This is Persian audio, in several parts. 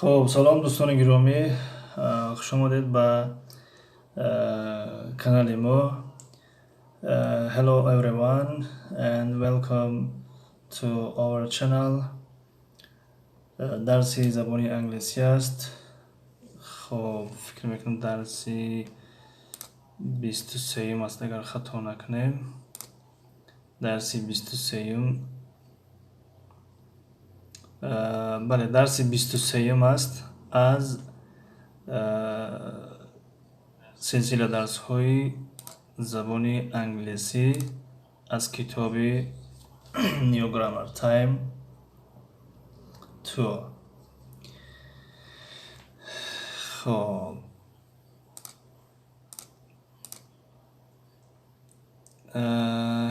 خب سلام دوستان گرامی، خوش آمدید به کانال ما. Hello everyone and welcome to our channel. درسی زبانی انگلیسی است. خب فکر میکنم درسی 23 است اگر خطا نکنیم. درسی 23 بله درسی 23 است از سلسله درس های زبانی انگلیسی از کتاب New Grammar Time 2. خب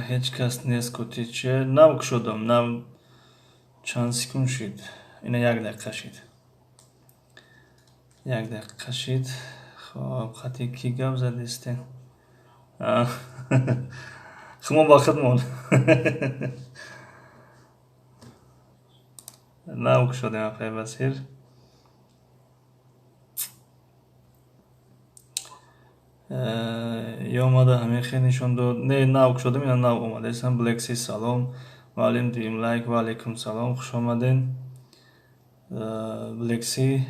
هیچ کس نیست که تیچر نوک شدم نو چند سکون شد اینا یک دقیقه شد خب خطی کی گم زدیستین خمون با خدمون نوک شدیم افای بسیر یا اومده همین خیلی نشون داد نه نوک شدیم اینا نو اومده ایسان بلکسی سلام معلم دیم لایک و علیکم سلام خوش آمدین بلکسی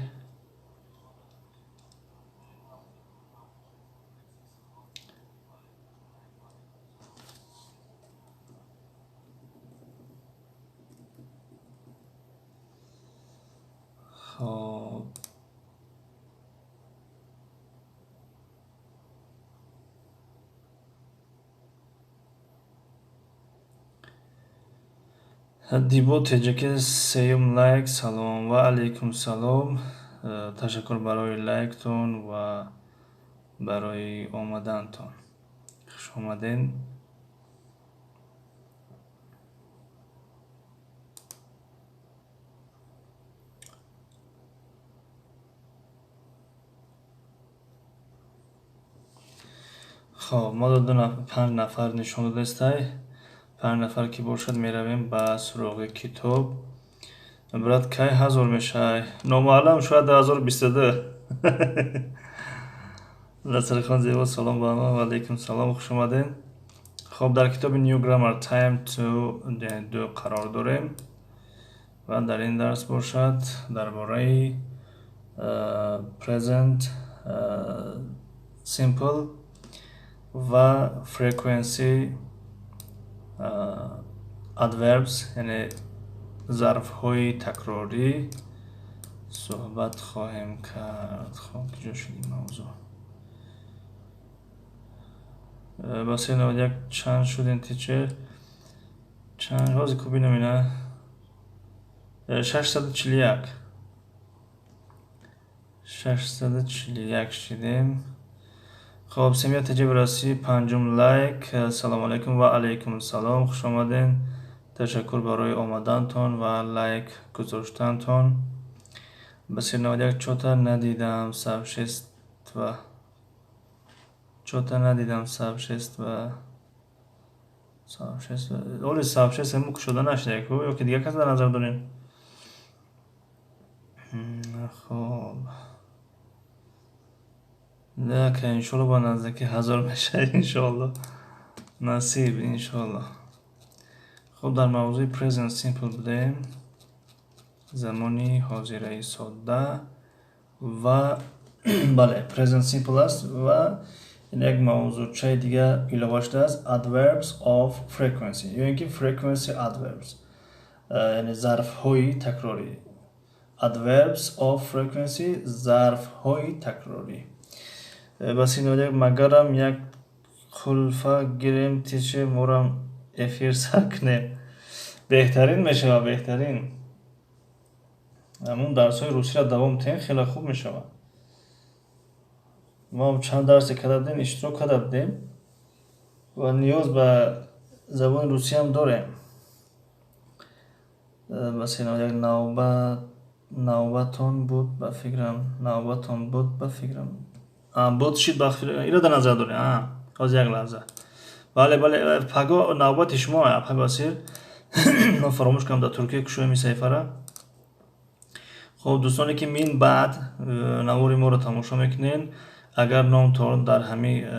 خب دیبو تجکی سیم لایک سلام و علیکم سلام تشکر برای لایکتون و برای آمدنتون خوش آمدین خب ما دو 5 نفر نشون داده است 5 نفر که باشد میرویم به سراغ کتاب برات کی 1000 میشه نامعلوم شاید 1022 نصرخان زیبا سلام با ما و علیکم سلام خوش آمدین خب در کتاب New Grammar Time 2 قرار داریم و در این درس باشد درباره present simple و frequency adverbs یعنی ظرف های تکراری صحبت خواهیم کرد خب کجا شدیم موضوع بس این یک چند شدین تیچر چند روزی که بینم اینه 641 شدیم خب سمیت تجیب راسی 5 لایک سلام علیکم و علیکم سلام خوش آمدین تشکر برای آمدنتون و لایک گذاشتنتون بسیر 91 چوتا ندیدم سب 6 و چوتا ندیدم سب 6 و اولی سب 6 همون که شده نشده یا که دیگه کس در نظر دارین خب نه که انشالله با نزدیکی 1000 میشه انشالله نصیب انشالله خب در موضوع present simple بودیم زمانی حاضره ساده و بله present simple است و این یک موضوع چه دیگه ایلاوه شده است adverbs of frequency یا اینکه frequency adverbs یعنی ظرف های تکراری adverbs of frequency ظرف های تکراری بس این وجه مگرم یک خلفه گیریم تیچه مورم افیر سکنه بهترین میشه بهترین همون درس های روسی را دوام تین خیلی خوب میشه ما چند درس کردیم اشتراک کردیم و نیاز به زبان روسی هم داریم بس این یک نوبتون بود به فکرم بود شید بخیر اینا در نظر داریم از یک لحظه بله پگاه نوبت شما پگاه بسیر من فراموش کنم در ترکیه کشوی می سیفره خب دوستانی که من بعد نواری ما رو تماشا میکنین، اگر نام تا در همه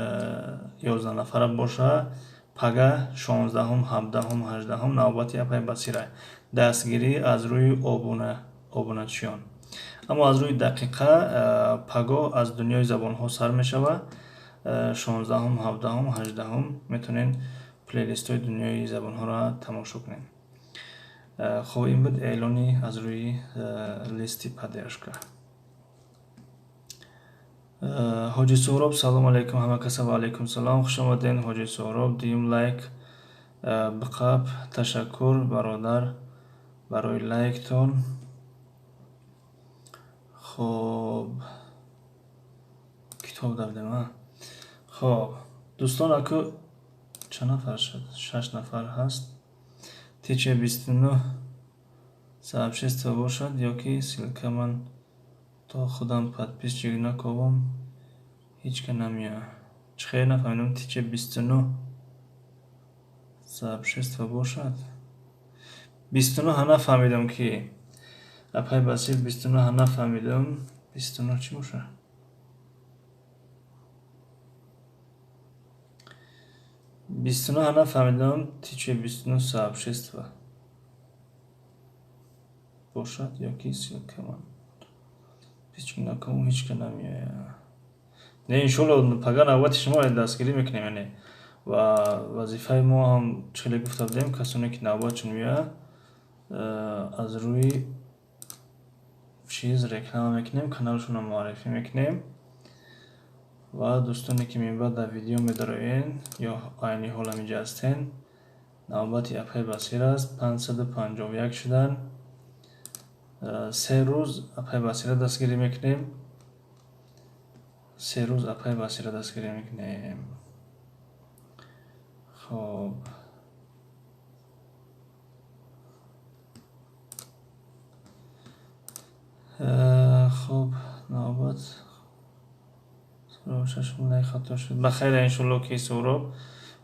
11 نفر باشه، پگه 16 هم 17 هم 18 هم نوبتی اپای بسیره دستگیری از روی آبونچیان. اما از روی دقیقه پگا از دنیای زبان ها سر می شود. 16 هم 17 هم 18 هم میتونین پلیلیست های دنیای زبان ها را تماشا کنین. خب این بود اعلانی از روی لیستی поддержка. حاجی سهراب سلام علیکم همه کسا و علیکم سلام، خوش آمدین حاجی سهراب. دیم لایک بقب، تشکر برادر برای لایکتون. خب کتاب دادم. خب دوستان اکو چند نفر شد؟ 6 نفر هست. تیچه 29 сообщество бошад ёки силка ман то худам подписчик наковам ҳечка намеояд. Чӣ хеле нафаҳмидам. тича 29 сообщество бошад. 29 ҳа нафаҳмидам ки апай басил 29 ҳа нафаҳмидам. 29 чӣ боша? Бистуну ҳа нафаҳмидам. тича 29 сообщество бошад ёки силка ман подписчик наковам ҳечка намеояд. не иншолло пага навбати шумо дастгирӣ мекунем. яъне ва вазифаи мо ҳам чиле гуфта будем, касоне ки навбатшон меояд аз рӯи чиз реклама мекунем, каналшонро муаррифӣ мекунем. ва дӯстоне ки минбаъд дар видео медароен ё айни ҳол ҳаминҷа ҳастен, навбати апай басир аст. 551 шудан. 3 рӯз апай басира дастгирӣ мекунем. 3 рӯз апай басира дастгирӣ мекунем. хоб хоб навбат шашмулай хато шуд. бахайр иншалло ки сӯроб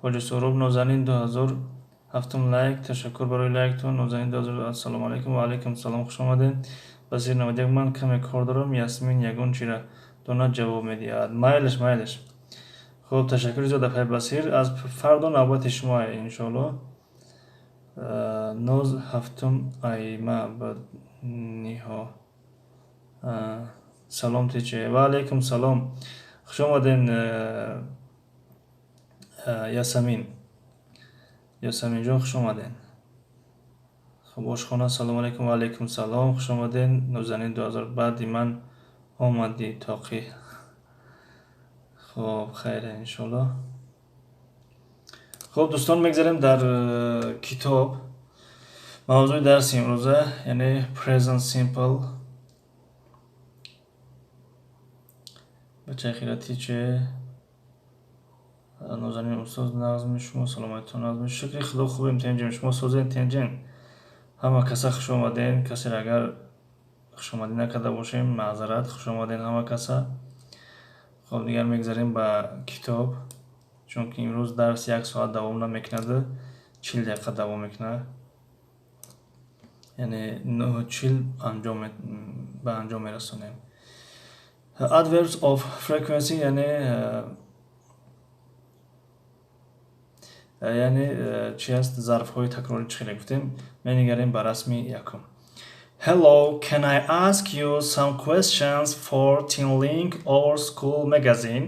ҳоҷи сӯроб нозанин 2007 лайк. ташаккур барои лайктон. нозанин 2000 ассалому алайкум. ва алайкум салом, хуш омадед. басир 91 ман каме кор дорам. ясмин ягон чира дона ҷавоб медиҳад. майлеш. хуб ташаккури зиёд апай басир. аз фардо навбати шумо иншоалло. ноз ҳафтум айма ба ниҳо. салом тиче. ва алайкум салом, хуш омаден ясамин ҷон, хуш омаден. хуб ошхона салом алайкум. ва алайкум салом, хуш омаден. нозанин 2000 баъди ман омади тоқӣ. хуб хайре иншоалло. хуб дӯстон мегзарем дар китоб. мавзӯи дарси имрӯза яъне present simple. бачаи хиратӣ че нозанин устоз назми шумо саломатон назми шукри худо хубем тенҷем шумо созен тенҷем ҳама каса хуш омаден. касер агар хушомадӣ накарда бошем маъзарат. хуш омаден ҳама каса. хуб дигар мегзарем ба китоб, чунки имрӯз дарс 1 соат давом намекунаду, 40 дақиқа давом мекунад. яъне 9:40 ба анҷом мерасонем. Adverbs of frequency яъне чи аст? зарфҳои такрорӣ чӣ хеле гуфтем. менигарем ба расми якум. Hello, can I ask you some questions for Teen Link or School Magazine?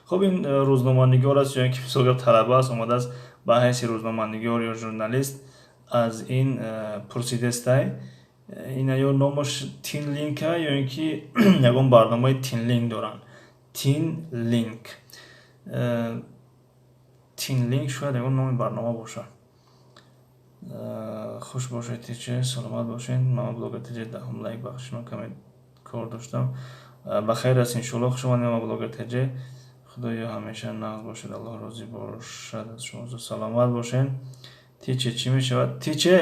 خب این روزنامه‌نگار است یا اینکه مثلا طلبه است اومده است به حیث روزنامه‌نگار یا ژورنالیست از این پرسیده است. این یا نامش تین لینک یا اینکه یگان برنامه تین لینک دارن. تین لینک شاید یگان نام برنامه باشه. خوش باشید تیچه، سلامت باشین. من بلاگر تیچه دهم لایک بخشیم کمی کار داشتم. بخیر است انشالله. خوش آمدید من بلاگر تیچه. خدایا همیشه ناز باشید. الله راضی باشد از شما. سلامت باشین. تیچه چی می شود؟ تیچه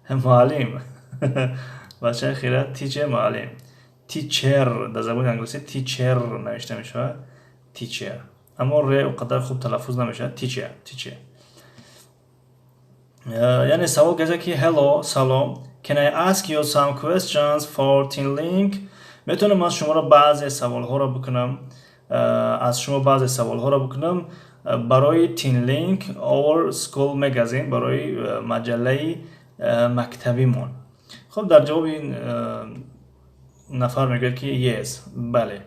معلم. بچه خیرات تیچه معلم. تیچر در زبان انگلیسی تیچر نوشته می شود. تیچر. اما ر اونقدر خوب تلفظ نمیشه. تیچر. یعنی سوال گذاشته که hello سلام Can I ask you some questions for Teen Link? میتونم از شما را بعضی سوال ها را بکنم از شما بعضی سوال ها را بکنم برای تین لینک اور سکول مگزین، برای مجله مکتبیمون. خب در جواب این نفر میگه که yes، بله.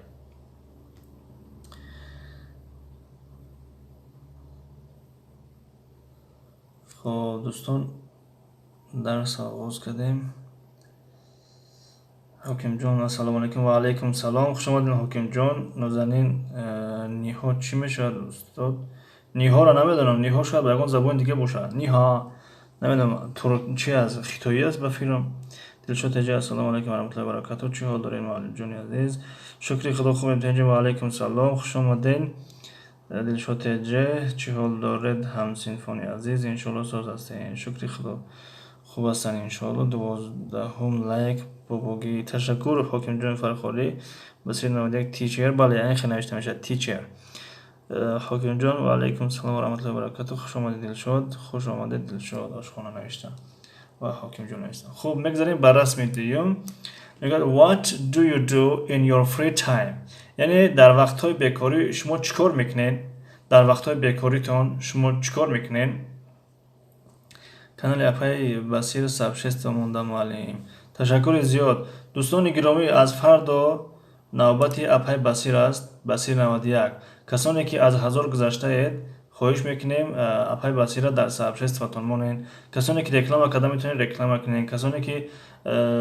خب دوستان درس آغاز کردیم. حکیم جان السلام علیکم. و علیکم سلام، خوش آمدین حکیم جان. نازنین نیها چی میشه استاد؟ نیها را نمیدونم، نیها شاید به یکان زبان دیگه باشه. نیها نمیدونم چی از خیتایی است بفیرم. دلشاد تجه السلام علیکم و رحمت الله و برکاته. چی حال دارین معلم جان عزیز؟ شکری خدا خوبیم تجه. و علیکم سلام، خوش آمدین. دلشاد تجه چی حال دارید هم سینفونی عزیز؟ انشالله ساز هستین. شکری خدا خوب هستن انشالله. 12 لایک باباگی. تشکر حکیم جان فرخوری. بسیر 91 تیچر، بله این خیلی نوشته میشه تیچر. حکیم جان و علیکم سلام و رحمت الله و برکاته. خوش آمدید دلشاد، خوش آمدید دلشاد. آشخانه نوشتن و حکیم جان نوشتن. خب میگذاریم بر رسم دیوم. میگه what do you do in your free time؟ یعنی در وقت های بیکاری شما چیکار میکنین؟ در وقت های بیکاریتون شما چیکار میکنین؟ کانال اپای بصیر سبشست موندم معلم. تشکر زیاد دوستان گرامی. از فردا نوبت اپای بصیر است، بصیر 91. کسانی که از 1000 گذشته اید خواهش میکنیم اپای بصیر را در سبشست فتون مونین. کسانی که رکلام کرده میتونین رکلام کنین. کسانی که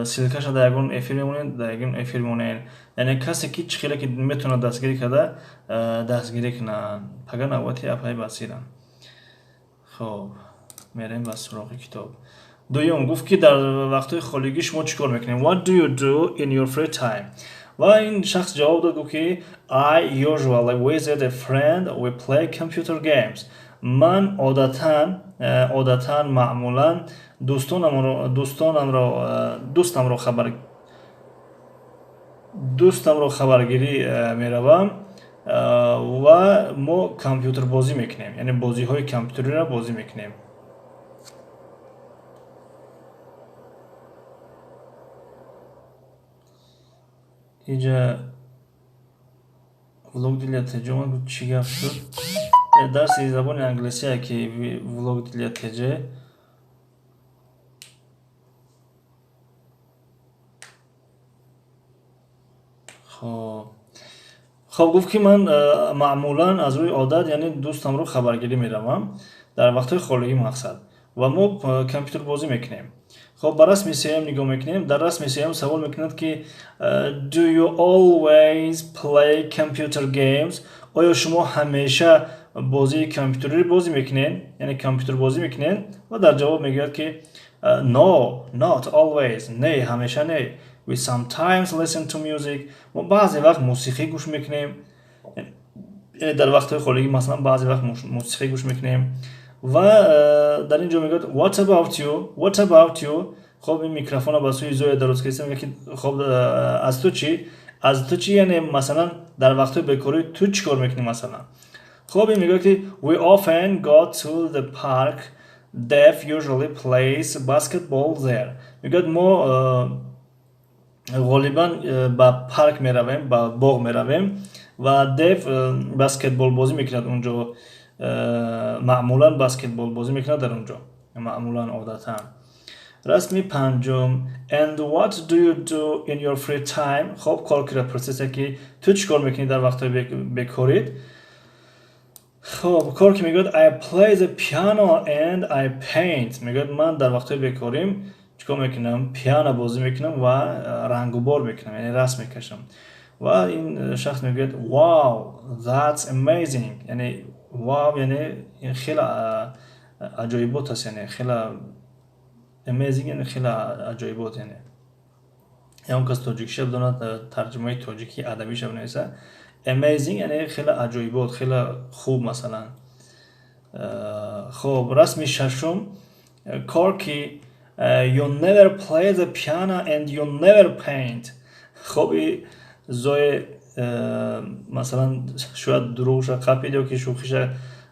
سیلکش در یگون افیر میمونین در یگون افیر میمونین. یعنی کسی که چخیلی که میتونه دستگیری کرده دستگیری کنن. پگه نوبت اپای بصیرم. خب میریم به سراغ کتاب. دوم گفت که در وقت خالیگی شما چیکار میکنین؟ What do you do in your free time؟ و این شخص جواب داد گفت که I usually visit a friend we play computer games. من عادتا معمولا دوستم رو خبرگیری میروم و ما کامپیوتر بازی میکنیم. یعنی بازی های کامپیوتری را بازی میکنیم. اینجا ولوگ دیلیت تجه من چی گفت شد؟ درس زبان انگلیسی که ولوگ دیلیت تجه. خب گفت که من معمولا از روی عادت یعنی دوستم رو خبرگیری میروم در وقت خالی مقصد و ما کامپیوتر بازی میکنیم. خب بر رسم سیام نگاه میکنیم. در رسم سیام سوال میکند که Do you always play computer games؟ آیا شما همیشه بازی کامپیوتری بازی میکنین؟ یعنی کامپیوتر بازی میکنین؟ و در جواب میگوید که No, not always. نه همیشه نه. We sometimes listen to music. ما بعضی وقت موسیقی گوش میکنیم. یعنی در وقت خالی مثلا بعضی وقت موسیقی گوش میکنیم. و در اینجا میگه what about you؟ خب این میکروفون رو با سوی زوی درست کردیم. میگه خب از تو چی یعنی مثلا در وقت بیکاری تو چیکار میکنی مثلا؟ خب این میگه که we often go to the park. Dave usually plays basketball there. میگه ما غالبا با پارک میرویم، با باغ میرویم و دیو بسکتبال بازی میکند اونجا. معمولا بسکتبال بازی میکند در اونجا، معمولا عادتا. رسمی پنجم and what do you do in your free time؟ خب کار کرده پروسسه که تو چیکار میکنی در وقت بیکارید؟ خب کار که میگه I play the piano and I paint. میگه من در وقت بیکاریم چیکار میکنم؟ پیانو بازی میکنم و رنگ و بار میکنم، یعنی رسم میکشم. و این شخص میگه wow that's amazing. یعنی واو یعنی خیلی عجایبات هست، یعنی خیلی amazing یعنی خیلی عجایبات. یعنی اون کس تاجیکیش بدونه ترجمه تاجیکی ادبیش بنویسه amazing یعنی خیلی عجایبات، خیلی خوب مثلا. خب رسمی ششم کار که you never play the piano and you never paint. خب زوی مثلا شاید دروغش قپیده و که شوخیش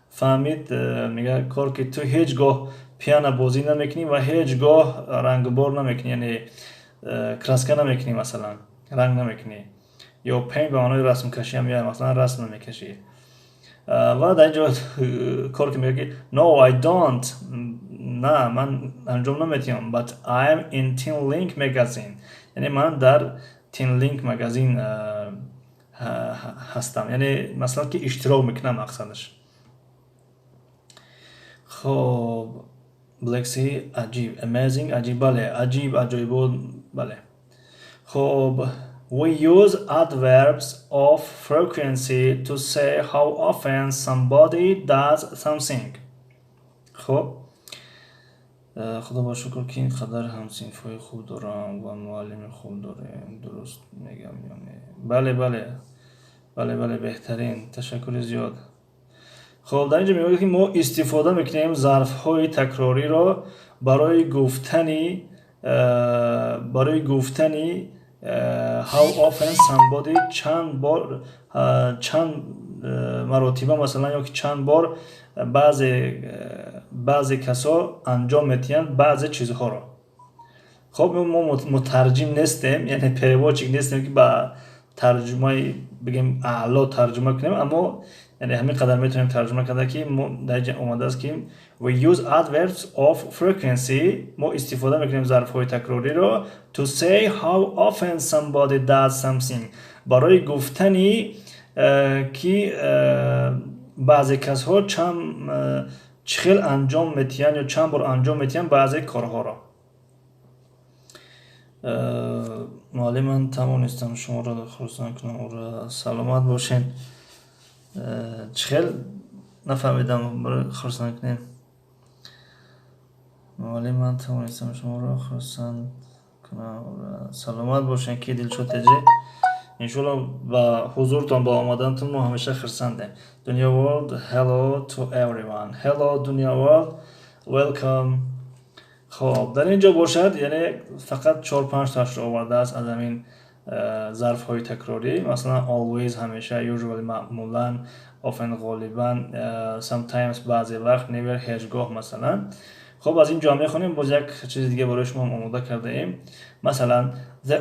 فهمید. میگه کار که تو هیچگاه پیانو بازی نمیکنی و هیچگاه رنگبار نمیکنی، یعنی کراسکه نمیکنی، مثلا رنگ نمیکنی، یا پینت به معنای رسم کشی هم، یا مثلا رسم نمیکشی. و در اینجا کار که میگه no I don't، نه من انجام نمیتونم، but I am in Teen Link magazine، یعنی من در تین لینک مگزین هستم، یعنی مثلا که اشتراک میکنم مقصدش. خب بلکسی عجیب، amazing عجیب، بله عجیب، عجیب بود، بله. خب we use adverbs of frequency to say how often somebody does something. خب خدا با شکر که این قدر همسینفای خوب دارم و معلم خوب داریم، درست میگم یا نه؟ بله بله بله بله بهترین، تشکر زیاد. خب در اینجا میگه که ما استفاده میکنیم ظرف های تکراری را برای گفتنی how often somebody، چند مرتبه مثلا، یا که چند بار بعضی کسا انجام میتین بعضی چیزها را. خب ما مترجم نیستیم، یعنی پریواچک نیستیم که با ترجمه بگیم اعلا ترجمه کنیم، اما یعنی همین قدر میتونیم ترجمه کنیم که در اینجا اومده است که we use adverbs of frequency، ما استفاده میکنیم ظرف های تکراری را to say how often somebody does something، برای گفتنی که بعضی کس ها چخیل انجام میتین یا چند بار انجام میتین بعضی کارها را. مالی من توانستم شما را خرسان کنم و را سلامت باشین. چخیل نفهمیدم برای خرسان کنیم. مالی من توانستم شما را خرسان کنم و را سلامت باشین که دل شد تجه. انشالله با حضورتان با آمدنتون ما همیشه خرسندیم. دنیا ورلد، hello to everyone. hello دنیا ورلد، welcome. خب در اینجا باشد، یعنی فقط 4-5 تاش رو آورده است از همین ظرف های تکراری، مثلا always همیشه، usually معمولا، often غالبا، sometimes بعضی وقت، never هیچگاه مثلا. خب از این جامعه خونیم باز یک چیز دیگه برای شما آماده کرده ایم. مثلا they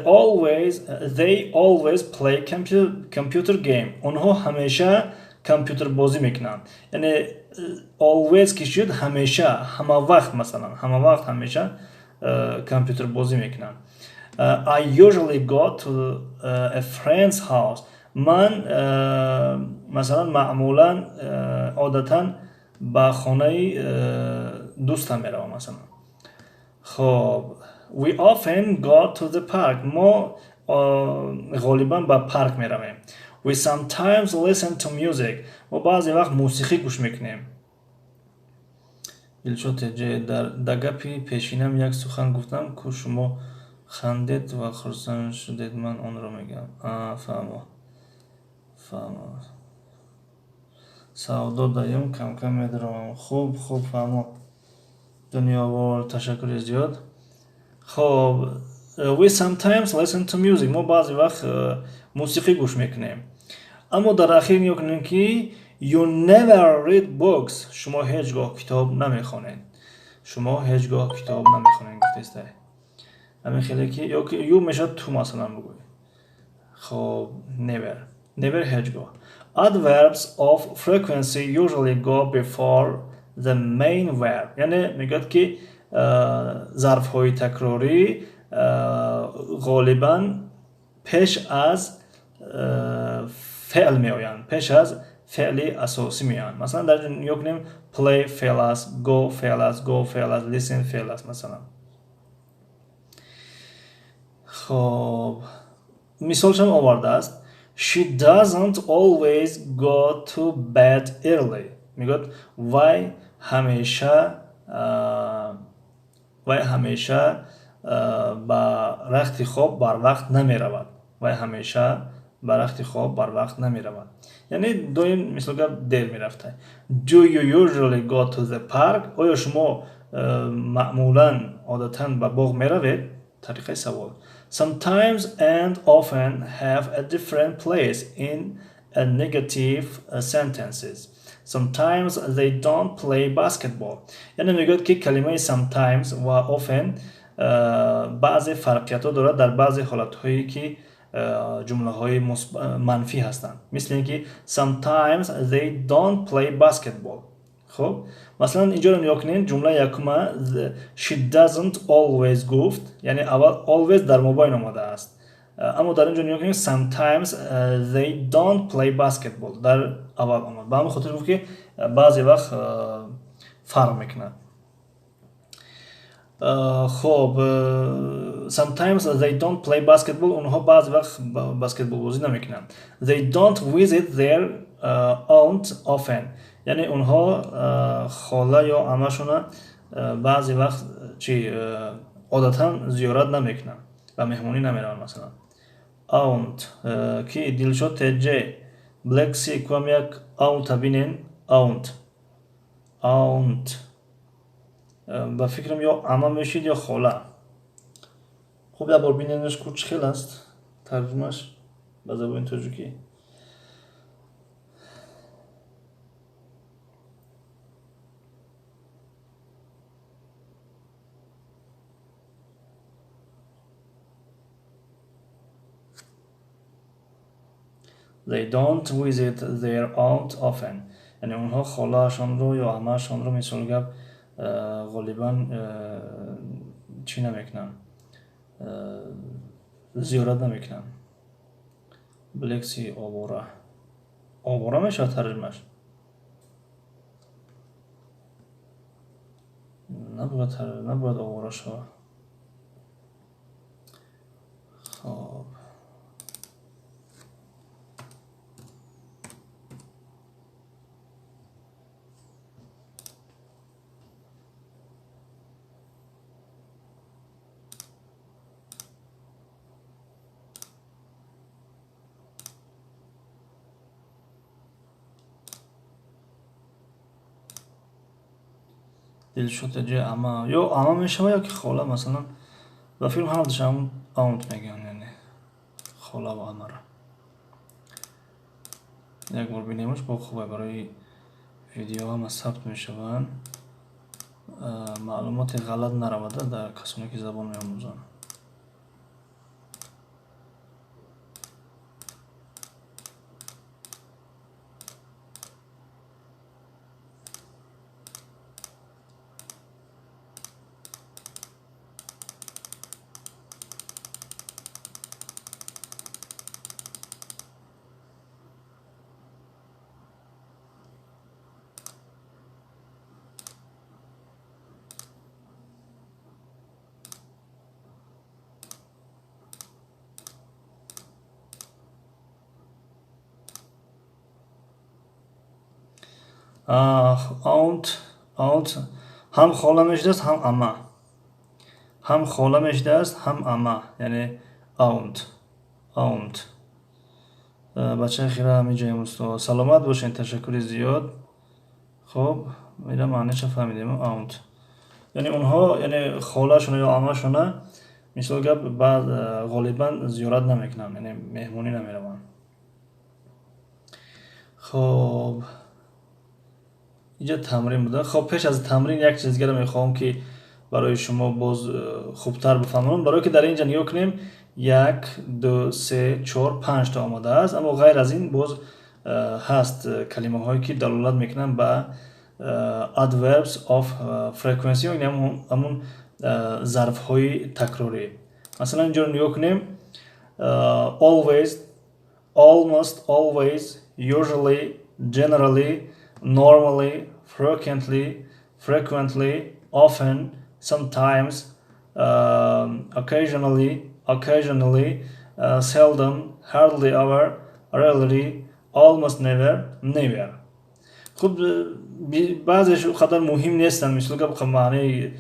always play computer game، اونها همیشه کامپیوتر بازی میکنن، یعنی always که شد همیشه، همه وقت، مثلا همه وقت همیشه کامپیوتر بازی میکنن. I usually go to a friend's house، من مثلا معمولا عادتا به خانه دوستم میروم مثلا. خب we often go to the park، ما غالبا به پارک میرویم. we sometimes listen to music، ما بعضی وقت موسیقی گوش میکنیم. دلشوت جه در گپی پیشینم یک سخن گفتم که شما خندید و خرسان شدید، من آن را میگم. فهمو سودا دایم کم کم میدارم. خوب فهمو دنیا ورلد، تشکر زیاد. خب we sometimes listen to music، ما بعضی وقت موسیقی گوش میکنیم. اما در اخیر میگن که you never read books، شما هیچگاه کتاب نمیخونید. شما هیچگاه کتاب نمیخونید گفته است. همین خیلی که یا که you میشه تو مثلا بگوی. خب never هیچگاه. Adverbs of frequency usually go before the main verb، یعنی میگه که ظرف های تکراری غالبا پیش از فعل میآیند، پیش از فعل اساسی میآیند. مثلا در اینجا کنیم play فعل است، go فعل است، listen فعل است مثلا. خب مثالش هم آورده است. She doesn't always go to bed early، میگه وی همیشه با رخت خواب بر وقت نمی رود. بر رخت خواب بر وقت نمی رود، یعنی دویم مثلا دیر می رفته. Do you usually go to the park، آیا شما معمولا عادتا به باغ می روید؟ طریقه سوال. Sometimes and often have a different place in a negative sentences، sometimes they don't play basketball. یعنی میگوید که کلمه sometimes و often بعضی فرقیت ها دارد در بعضی حالت هایی که جمله های منفی هستند. مثل اینکه sometimes they don't play basketball. خب مثلا اینجا رو نگاه کنین، جمله یکم she doesn't always گفت، یعنی اول always در مابین آمده است، اما در اینجا نگاه کنین sometimes they don't play basketball در اول آمد، به همین خاطر گفت که بعضی وقت فرق میکنه. خب sometimes they don't play basketball، اونها بعضی وقت بسکتبال بازی نمیکنن. they don't visit their aunt often، یعنی اونها خاله یا عمه‌شون بعضی وقت عادتا زیارت نمیکنن و مهمونی نمیرن. مثلا aunt که دلشو تجه بلکسی کم یک aunt بینین aunt با فکرم یا عمه میشید یا خاله. خب یه بار بینینش کوچ خیل است ترجمهش به زبان تاجیکی. They don't visit their aunt often، یعنی اونها خاله‌شان رو یا عمه‌شان رو مثل گپ غالبا چی نمیکنن، زیارت نمیکنن. بلکسی آواره میشه ترجمهش، نباید آواره شو. خب دلشو تجه عمه یا عمه میشه یا که خاله. مثلا و فیلم هم داشتم آونت میگن، یعنی خاله و عمه را. یک بار بینیمش با خوبه، برای ویدیو هم ثبت میشون، معلومات غلط نرمده در کسانی که زبان میاموزن. aunt هم خاله میشده است هم عمه، هم خاله میشده است هم عمه، یعنی aunt. بچه خیره همینجا امروز سلامت باشین، تشکر زیاد. خب میره معنی چه فهمیدیم؟ aunt یعنی اونها، یعنی خاله شونه یا عمه شونه مثل گپ بعد غالبا زیارت نمیکنن، یعنی مهمونی نمیرون. خب اینجا تمرین بوده. خب پیش از تمرین یک چیز دیگه میخوام که برای شما باز خوبتر بفهمونم، برای که در اینجا نگاه کنیم 1 2 3 4 5 تا آماده است، اما غیر از این باز هست کلمه هایی که دلالت میکنن به adverbs of frequency، یعنی همون ظرف های تکراری. مثلا اینجا نگاه کنیم always، almost always، usually، generally، normally، frequently، often، sometimes، occasionally، seldom، hardly ever، rarely، almost never. خب بعضیش خطر مهم نیستن، مثل که خب معنی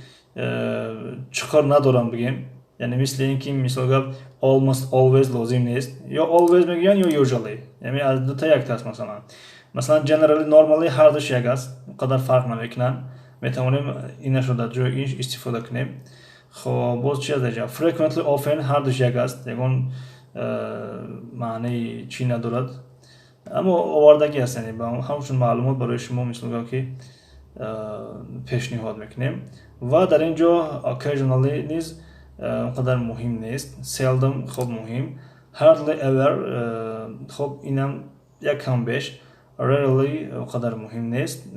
چکار ندارم بگیم، یعنی مثل اینکه مثل که almost always لازم نیست، یا always میگن یا usually، یعنی از دو تا یک تاست. مثلا generally، normally هر دوش یک است، قدر فرق نمیکنن، میتوانیم اینش رو در جای اینش استفاده کنیم. خب باز چی از اینجا frequently، often هر دوش یک است، یکون معنی چی ندارد. اما آوردگی هست، یعنی با همچون معلومات برای شما مثل که پیشنهاد میکنیم. و در اینجا occasionally نیز اونقدر مهم نیست. seldom خب مهم. hardly ever خب اینم یک کم بیش. rarely اونقدر مهم نیست.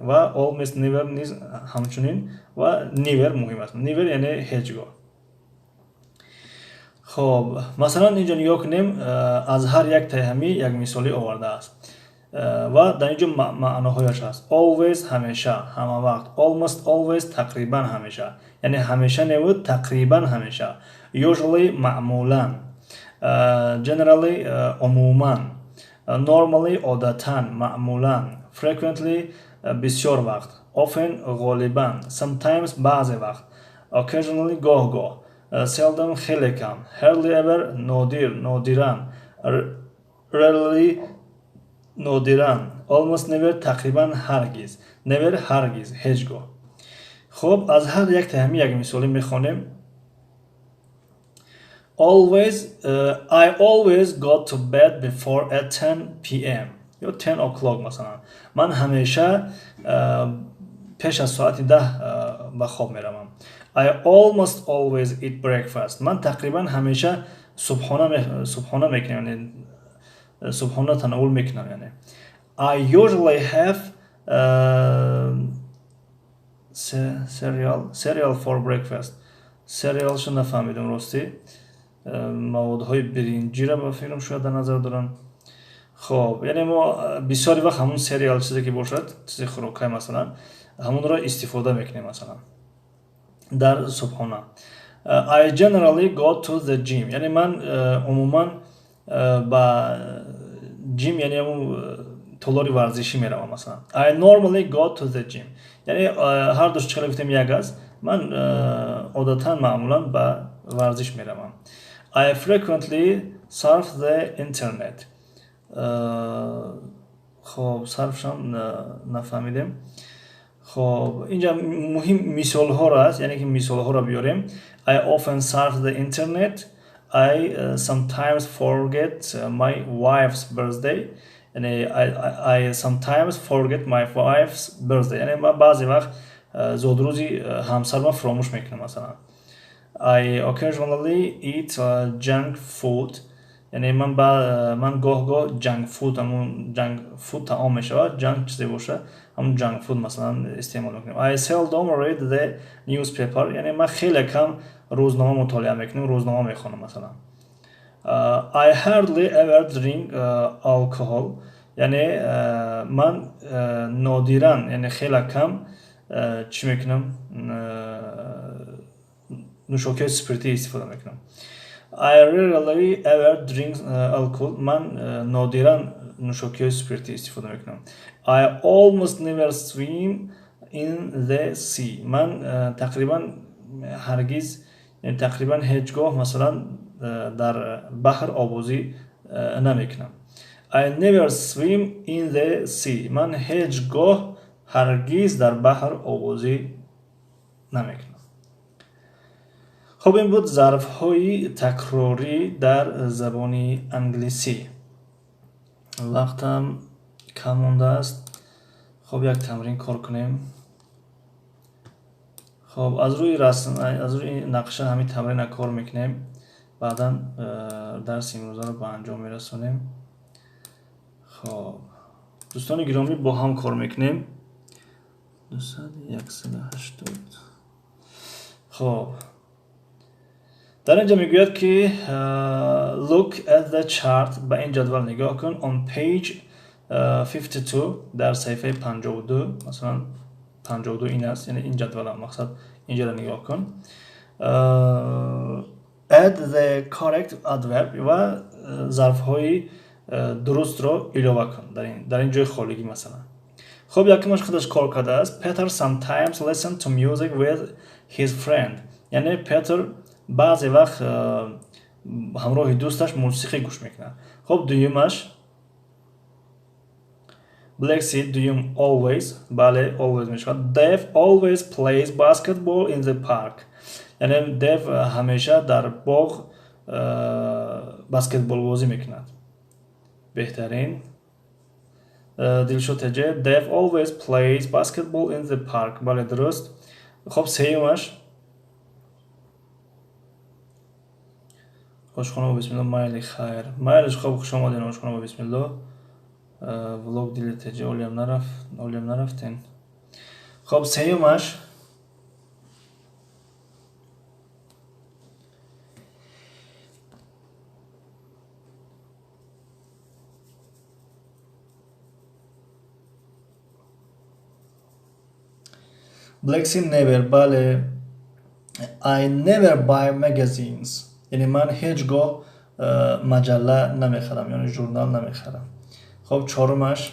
و almost never نیز همچنین. و never مهم است. never یعنی هیچگاه. خب مثلا اینجا نگاه کنیم، از هر یک تهمی یک مثالی آورده است و در اینجا معناهایش هست. always همیشه، همه وقت. almost always تقریبا همیشه، یعنی همیشه نبود، تقریبا همیشه. usually معمولا. generally عموما. normally عادتا، معمولا. frequently بسیار وقت. often غالبا. sometimes بعضی وقت. occasionally گاه گاه. seldom خیلی کم. hardly ever نادر، نادرا. rarely نادرا. almost never تقریبا هرگز. never هرگز، هیچگاه. خب از هر یک تهمی یک مثالی میخوانیم. always I always go to bed before at 10 p.m. یا 10 o'clock مثلا. من همیشه پیش از ساعت 10 به خواب میروم. I almost always eat breakfast. من تقریبا همیشه صبحانه میکنم، یعنی صبحانه تناول میکنم. یعنی I usually have cereal for breakfast. cereal شو نفهمیدم راستی. موادهای برنجی را به فکرم شاید در نظر دارن. خب یعنی ما بسیاری وقت همون سریال چیزی که باشد، چیزی خوراکی مثلا، همون را استفاده میکنیم مثلا در صبحانه. I generally go to the gym. یعنی من عموما با جیم، یعنی همون تالار ورزشی میروم مثلا. I normally go to the gym. یعنی هر دوش چقدر گفتیم یک است، من عادتا معمولا با ورزش میروم. I frequently surf the internet. خب صرفشم نفهمیدیم. خب اینجا مهم مثال ها را است، یعنی که مثال ها را بیاریم. I often surf the internet. I sometimes forget my wife's birthday. یعنی I sometimes forget my wife's birthday. یعنی من بعضی وقت زودروزی همسرم فراموش میکنم مثلا. I occasionally eat junk food. یعنی من گاه گاه جنک فود، همون جنک فود طعام میشه، جنک چیزی باشه همون جنک فود مثلا استعمال میکنیم. I seldom read the newspaper. یعنی من خیلی کم روزنامه مطالعه میکنم، روزنامه میخونم مثلا. I hardly ever drink alcohol. یعنی من نادرا، یعنی خیلی کم چی میکنم، نوشاکی سپریتی استفاده میکنم. I rarely ever drink alcohol. من نادرا نوشاکی سپریتی استفاده میکنم. I almost never swim in the sea. من تقریبا هرگز، یعنی تقریبا هیچگاه مثلا در بحر آبازی نمیکنم. I never swim in the sea. من هیچگاه هرگز در بحر آبازی نمیکنم. خب این بود ظرف های تکراری در زبان انگلیسی. وقتم کم مونده است. خب یک تمرین کار کنیم. خب از روی نقشه همین تمرین کار میکنیم، بعدا درس امروزه رو به انجام میرسونیم. خب دوستان گرامی با هم کار میکنیم. 180. خب در اینجا میگوید که look at the chart. به این جدول نگاه کن. on page 52 در صفحه 52 مثلا 52 این است، یعنی این جدول هم مقصد اینجا رو نگاه کن. add the correct adverb و ظرف های درست رو اضافه کن در این جای خالگی مثلا. خب یکمش خودش کار کرده است. Peter sometimes listen to music with his friend. یعنی پیتر بعضی وقت همراه دوستش موسیقی گوش میکنه. خب دویمش Lexi دویم always. بله always میشه. Dave always plays basketball in the park. یعنی دیو همیشه در باغ بسکتبال بازی میکند. بهترین دلشد تجه Dave always plays basketball in the park. بله درست. خب سیومش ошхона ба бисмилло майли хайр майлиш хоб хуш омадин ошхона ба бисмилло влог дилетеҷа олиям нарафтен хоб сеюмаш Blacksy never бале I never buy magazines یعنی من هیچگاه مجله نمیخرم یعنی ژورنال نمیخرم خب چهارمش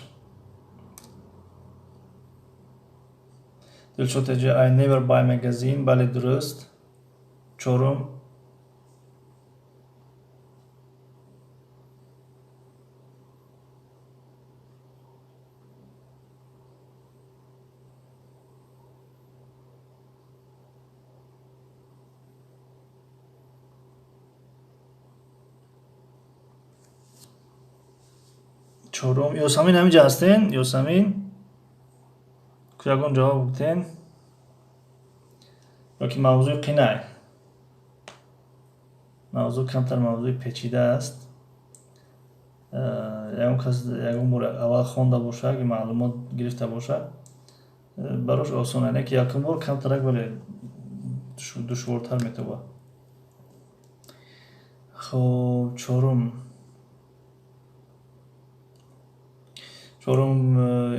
دلشد تجه I never buy magazine بله درست چهارم چهارم یاسمین همینجا هستین یاسمین کیاگون جواب بودین یا که موضوع قینای موضوع کمتر موضوع پیچیده است یکم بار اول خونده باشه که معلومات گرفته باشه براش آسان اینه که یکم بار کمترک ولی دشوارتر میتونه خب چهارم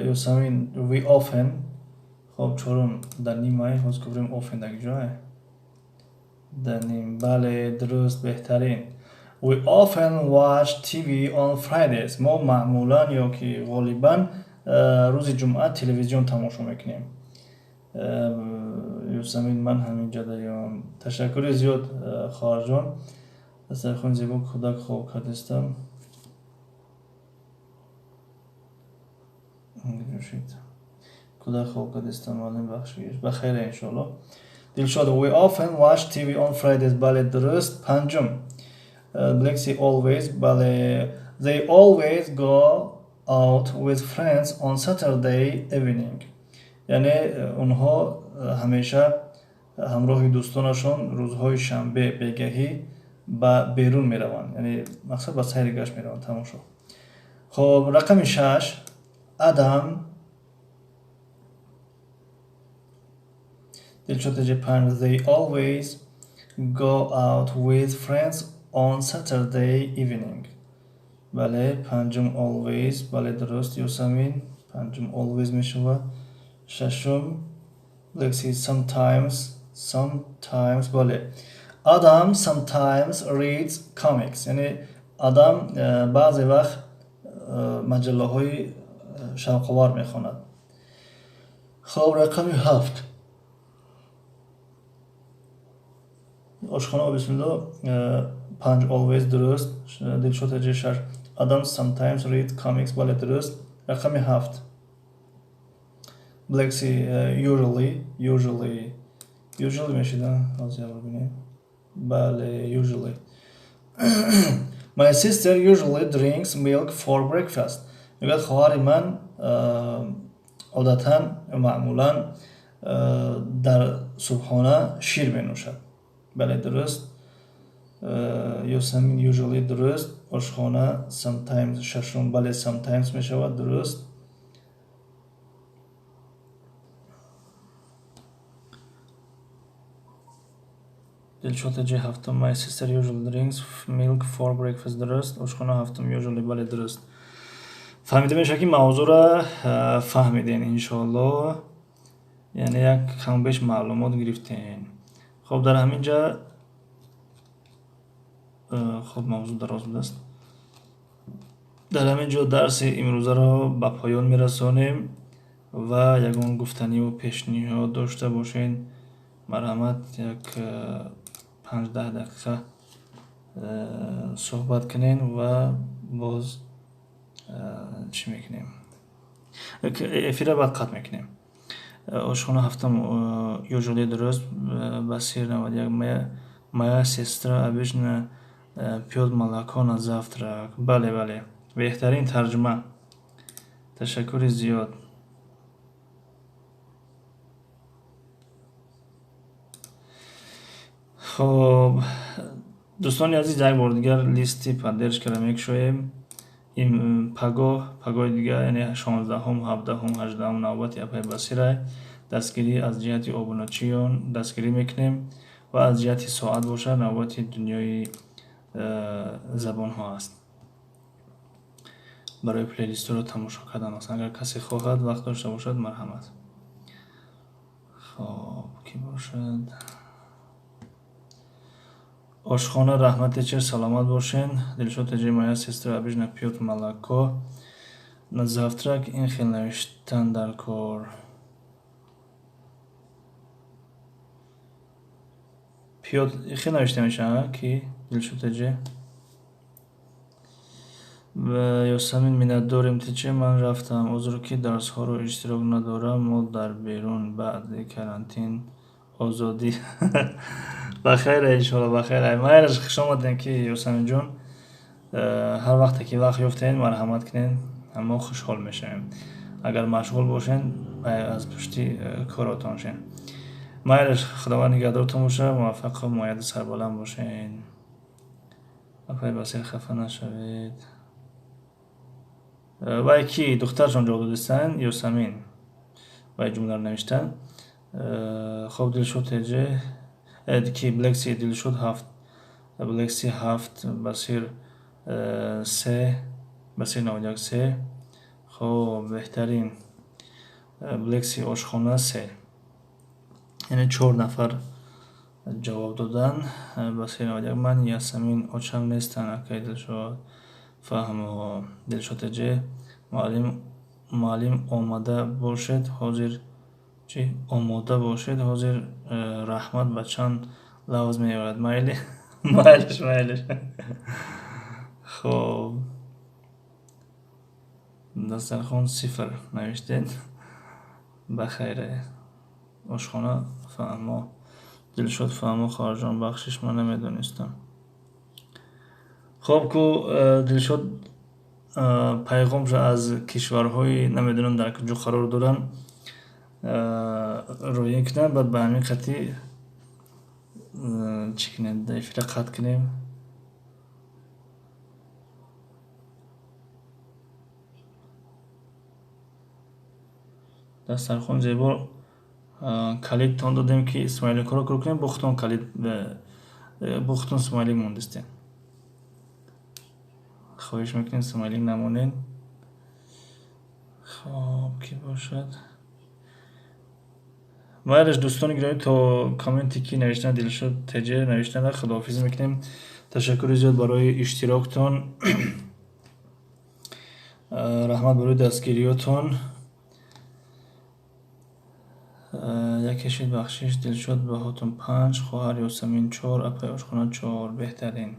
یاسمین we often خب چهارم در نیمه باز گفتیم often در جای در نیم بله درست بهترین we often watch TV on Fridays ما معمولا یا که غالبا روز جمعه تلویزیون تماشا میکنیم یاسمین من همینجا داریم تشکر زیاد خواهر جان دسترخوان زیبا کودک خواب کردستم کودک خواب کردستم معلم بخشیش بخیر انشالله دلشاد we often watch TV on Fridays بله درست پنجم Blacksy always بله they always go out with friends on Saturday evening یعنی اونها همیشه همراه دوستانشون روزهای شنبه بگهی با بیرون میروند یعنی مقصد با سیر گشت میروند تمام شد خب رقم 6 آدم دلشاد جپن they always go out with friends on Saturday evening بله پنجم always بله درست یاسمین پنجم always میشود ششم Blacksy sometimes بله آدم sometimes reads comics یعنی آدم بعضی وقت مجله های شوق‌آور میخواند خب رقم 7 اشخانه بسم الله 5 always درست دلشاد جشر آدم sometimes read comics بله درست رقم 7 Blacksy usually میشیدن آزیا ببینیم بله usually My sister usually drinks milk for breakfast میگه خواهر من عادتا معمولا در صبحانه شیر بنوشد بله درست یاسمین usually درست آشخانه sometimes ششم بله sometimes می شود درست دلشاد جه هفتم My sister usually drinks milk for breakfast درست آشخانه هفتم usually بله درست فهمیده میشه که موضوع را فهمیدین انشالله یعنی یک کم بیش معلومات گرفتین خب در همینجا خب موضوع دراز بوده است در همینجا درس امروزه را به پایان میرسانیم و یگان گفتنی و پیشنهاد داشته باشین مرحمت یک 5-10 دقیقه صحبت کنین و باز چی میکنیم افیره بعد قطع میکنیم آشخانه هفتم usually درست بسیر 91 моя сестра обычно пьет молоко на завтрак بله بهترین تشکر زیاد. خب دوستان عزیز، یک بار دیگر لیستی پدرش کردم شویم. این پگاه دیگر یعنی 16 هم 17 هم 18 هم نوبت اپای بسیره دستگیری از جهت آبوناچیون دستگیری میکنیم و از جهت ساعت باشه نوبت دنیای زبان ها است. برای پلیلیست رو تماشا کردن است. اگر کسی خواهد وقت داشته باشد مرحمت. خب کی باشد؟ آشخانه رحمت چه سلامت باشین. دلشاد تجربه моя сестра обычно пьет молоко на завтрак. این خیلی نوشتن در کار. پیوت خیلی نوشته میشه کی دلشاد تجربه و یاسمین منت داریم تیچه من رفتم عذر که درس ها رو اشتراک ندارم ما در بیرون بعد کرانتین آزادی بخیر انشالله بخیر. مایرش خوش آمدین که یاسمین جون. هر وقت که وقت یافتین مرحمت کنین اما خوشحال میشیم. اگر مشغول باشین از پشتی کاراتون شین. مایرش خداوند نگهدارتون باشه. موفق و مؤید سربلند باشین. افای بسیر خفه نشوید. و کی دخترشون جواب دادن یاسمین و جمله رو نوشتن. خب دلشاد تجه کی بلکسی دلشاد هفت بلکسی هفت بسیر سه بسیر 93. خب بهترین بلکسی آشخانه سه یعنی 4 نفر جواب دادن. بسیر 91 من یاسمین آچم نیستن اکی دلشاد فهم و دلشاد تجه معلم آماده باشد حاضر چی آماده باشد حاضر رحمت بچند لوز میارد مایلش خب دسترخوان 0 نوشتید بخیره. آشخانه فهمو دلشاد فهمو خارجان بخشش من نمیدونستم. خب کو دلشاد پیغامش از کشورهای نمیدونم در کجا قرار دارن روی کنن بعد به همین خطی چی کنیم دایفیره قد کنیم. دسترخوان زیبا کلید تان دادیم که اسمایلی کارو کرو کنیم بختون کلید بختون اسمایلی موندستیم. خواهش میکنین اسمایلی نمونین. خب کی باشد؟ مایرش دوستان گرامی تا کامنتی که نوشتن دلشاد تجه نوشتن خداحافظی میکنیم. تشکر زیاد برای اشتراکتون. رحمت برای دستگیریاتون. یک کشید بخشش دلشاد بهاتون 5 خواهر یاسمین 4 اپای آشخانه 4 بهترین.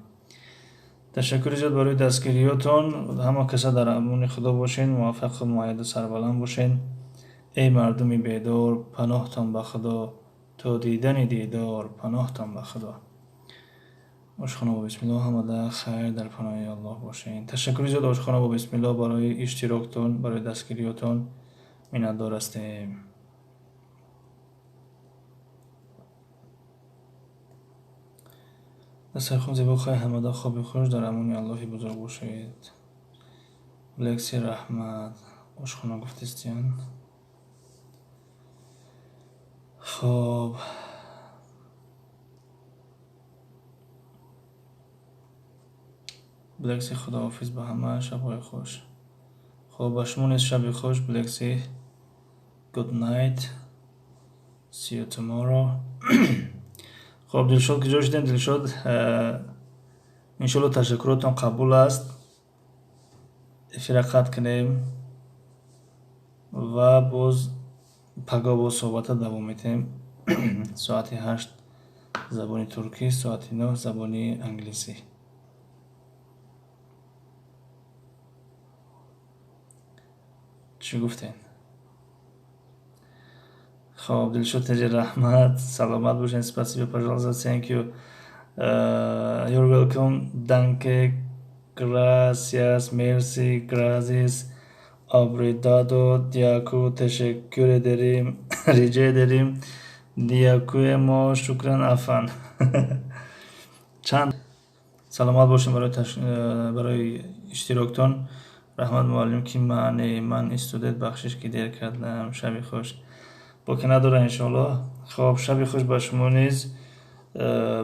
تشکر زیاد برای دستگیریاتون. همه کسا در امان خدا باشین. موفق و مؤید سربلند باشین. ای مردمی بیدار پناهتان به خدا تا دیدن دیدار پناهتان به خدا. آشخانه با بسم الله همه خیر در پناه الله باشین. تشکر زیاد آشخانه با بسم الله برای اشتراکتون برای دستگیریاتون منتدار هستیم. دسترخوان زیبا خواهی همه خوابی خوش در امان الله بزرگ باشید. بلکسی رحمت آشخانه گفتستیان. خب بلکسی خداحافظ به همه شبهای خوش. خب باشمون شب خوش بلکسی good night see you tomorrow. خب دلشاد کجا شدین دلشاد انشالله تشکراتون قبول است. افرقت کنیم و باز پگاه با صحبت دوام میتیم. ساعت 8 زبانی ترکی ساعت 9 زبانی انگلیسی. چی گفتین؟ خب دلشاد تجه رحمت سلامت باشین. спасибо пожалуйста thank you you're welcome danke gracias merci gracias Obrigado, دیاکو تشکر ederim. Rica ederim. دیاکوی ما شکران افن. چند سلامت باشین برای اشتراکتان. رحمت معلم که من استودنت بخشش که دیر کردم. شبی خوش باکی نداره انشالله. خب شبی خوش با شما نیز.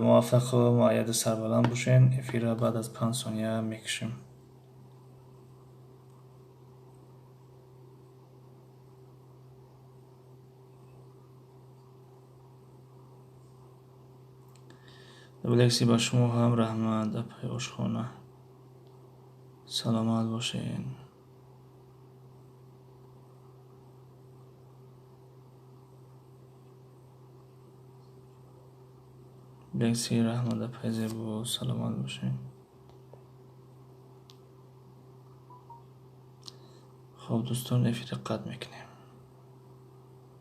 موفق و مؤید سربلند باشین. افیره بعد از 5 ثانیه میکشیم. بلکسی با شما هم رحمت اپای آشخانه. سلامت باشین. بلکسی رحمت اپای زیبا. سلامت باشین. خب دوستان افیره قد میکنیم.